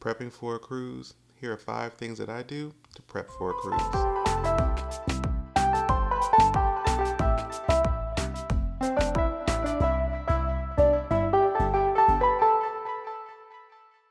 prepping for a cruise? Here are 5 things that I do to prep for a cruise.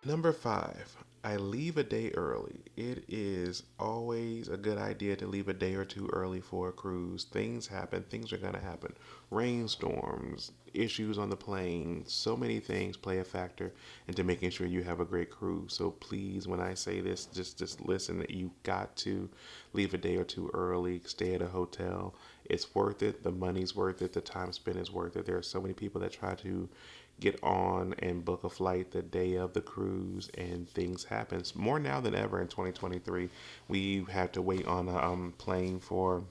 Number 5, I leave a day early. It is always a good idea to leave a day or two early for a cruise. Things happen, things are going to happen. Rainstorms, issues on the plane, so many things play a factor into making sure you have a great cruise. So please, when I say this, just listen that you got to leave a day or two early, stay at a hotel. It's worth it. The money's worth it. The time spent is worth it. There are so many people that try to get on and book a flight the day of the cruise, and things happen more now than ever in 2023. We had to wait on a plane for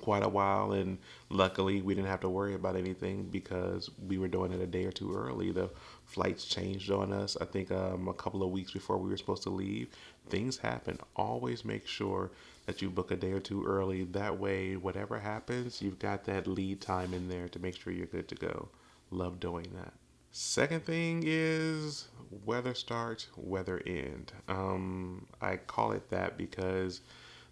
quite a while, and luckily we didn't have to worry about anything because we were doing it a day or two early. The flights changed on us, I think, a couple of weeks before we were supposed to leave. Things happen. Always make sure that you book a day or two early. That way, whatever happens, you've got that lead time in there to make sure you're good to go. Love doing that. Second thing is weather start, weather end. I call it that because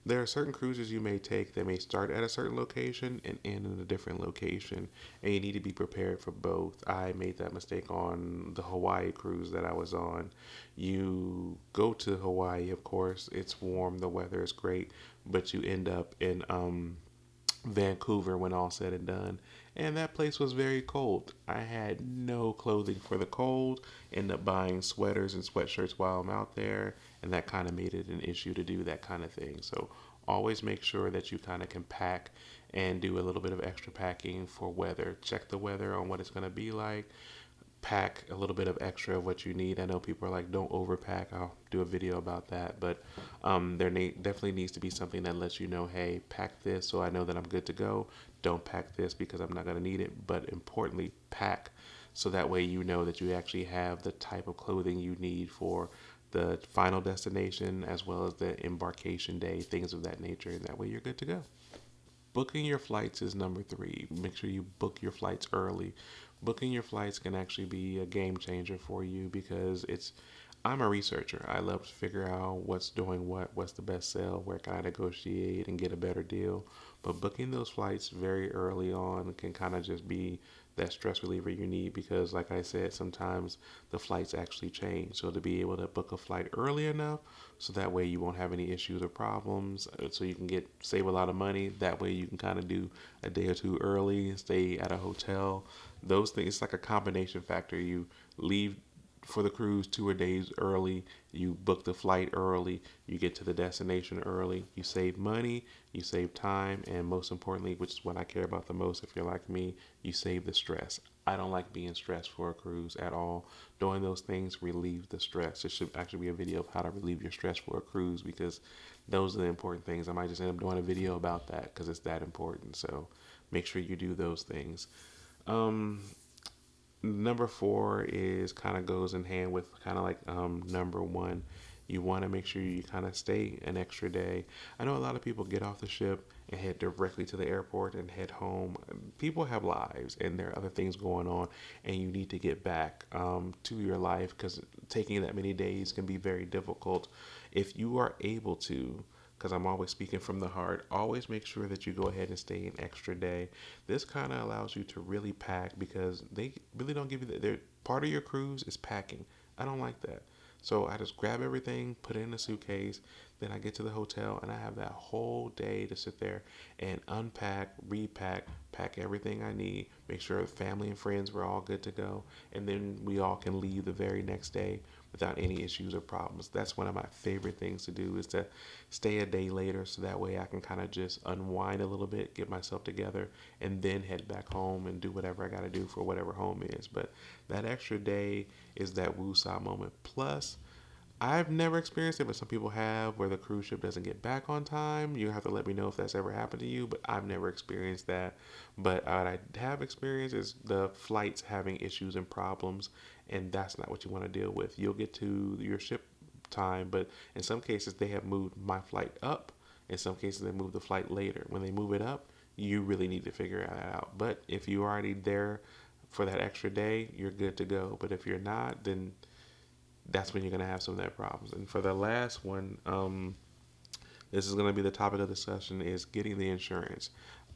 there are certain cruises you may take that may start at a certain location and end in a different location, and you need to be prepared for both. I made that mistake on the Hawaii cruise that I was on. You go to Hawaii, of course, it's warm, the weather is great, but you end up in Vancouver when all said and done. And that place was very cold. I had no clothing for the cold. Ended up buying sweaters and sweatshirts while I'm out there, and that kind of made it an issue to do that kind of thing. So always make sure that you kind of can pack and do a little bit of extra packing for weather. Check the weather on what it's going to be like, pack a little bit of extra of what you need. I know people are like, don't overpack. I'll do a video about that. But definitely needs to be something that lets you know, hey, pack this so I know that I'm good to go. Don't pack this because I'm not going to need it. But importantly, pack so that way you know that you actually have the type of clothing you need for the final destination as well as the embarkation day, things of that nature. And that way you're good to go. Booking your flights is number 3. Make sure you book your flights early. Booking your flights can actually be a game changer for you because I'm a researcher. I love to figure out what's doing what's the best sale, where can I negotiate and get a better deal. But booking those flights very early on can kind of just be that stress reliever you need because, like I said, sometimes the flights actually change. So to be able to book a flight early enough so that way you won't have any issues or problems, so you can get save a lot of money. That way you can kind of do a day or two early, stay at a hotel. Those things, it's like a combination factor. You leave for the cruise 2 days early, you book the flight early, you get to the destination early, you save money, you save time, and most importantly, which is what I care about the most if you're like me, you save the stress. I don't like being stressed for a cruise at all. Doing those things relieves the stress. It should actually be a video of how to relieve your stress for a cruise because those are the important things. I might just end up doing a video about that because it's that important. So make sure you do those things. Um, Number 4 is kind of goes in hand with kind of like number 1. You want to make sure you kind of stay an extra day. I know a lot of people get off the ship and head directly to the airport and head home. People have lives and there are other things going on, and you need to get back to your life because taking that many days can be very difficult. If you are able to, because I'm always speaking from the heart, always make sure that you go ahead and stay an extra day. This kind of allows you to really pack because they really don't give you their part of your cruise is packing. I don't like that. So I just grab everything, put it in a suitcase, then I get to the hotel and I have that whole day to sit there and unpack, repack, pack everything I need, make sure the family and friends were all good to go, and then we all can leave the very next day without any issues or problems. That's one of my favorite things to do is to stay a day later so that way I can kind of just unwind a little bit, get myself together, and then head back home and do whatever I got to do for whatever home is. But that extra day is that woosah moment. Plus, I've never experienced it, but some people have, where the cruise ship doesn't get back on time. You have to let me know if that's ever happened to you, but I've never experienced that. But what I have experienced is the flights having issues and problems, and that's not what you want to deal with. You'll get to your ship time, but in some cases they have moved my flight up. In some cases they move the flight later. When they move it up, you really need to figure that out. But if you're already there for that extra day, you're good to go. But if you're not, then that's when you're going to have some of that problems. And for the last one, this is going to be the topic of discussion, is getting the insurance.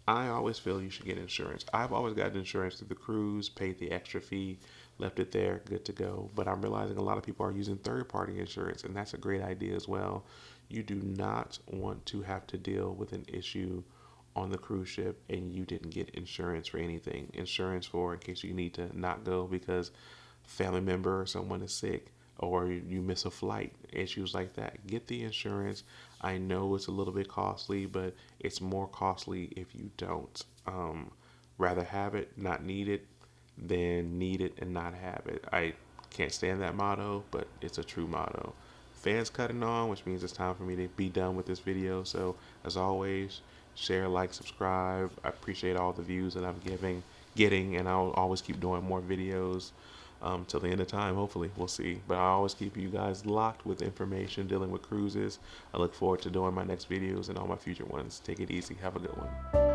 I always feel you should get insurance. I've always gotten insurance through the cruise, paid the extra fee, left it there, good to go. But I'm realizing a lot of people are using third party insurance, and that's a great idea as well. You do not want to have to deal with an issue on the cruise ship and you didn't get insurance for anything. Insurance for in case you need to not go because family member or someone is sick, or you miss a flight, issues like that. Get the insurance. I know it's a little bit costly, but it's more costly if you don't. Rather have it, not need it, than need it and not have it. I can't stand that motto, but it's a true motto. Fans cutting on, which means it's time for me to be done with this video. So, as always, share, like, subscribe. I appreciate all the views that I'm getting, and I'll always keep doing more videos till the end of time. Hopefully, we'll see. But I always keep you guys locked with information dealing with cruises. I look forward to doing my next videos and all my future ones. Take it easy. Have a good one.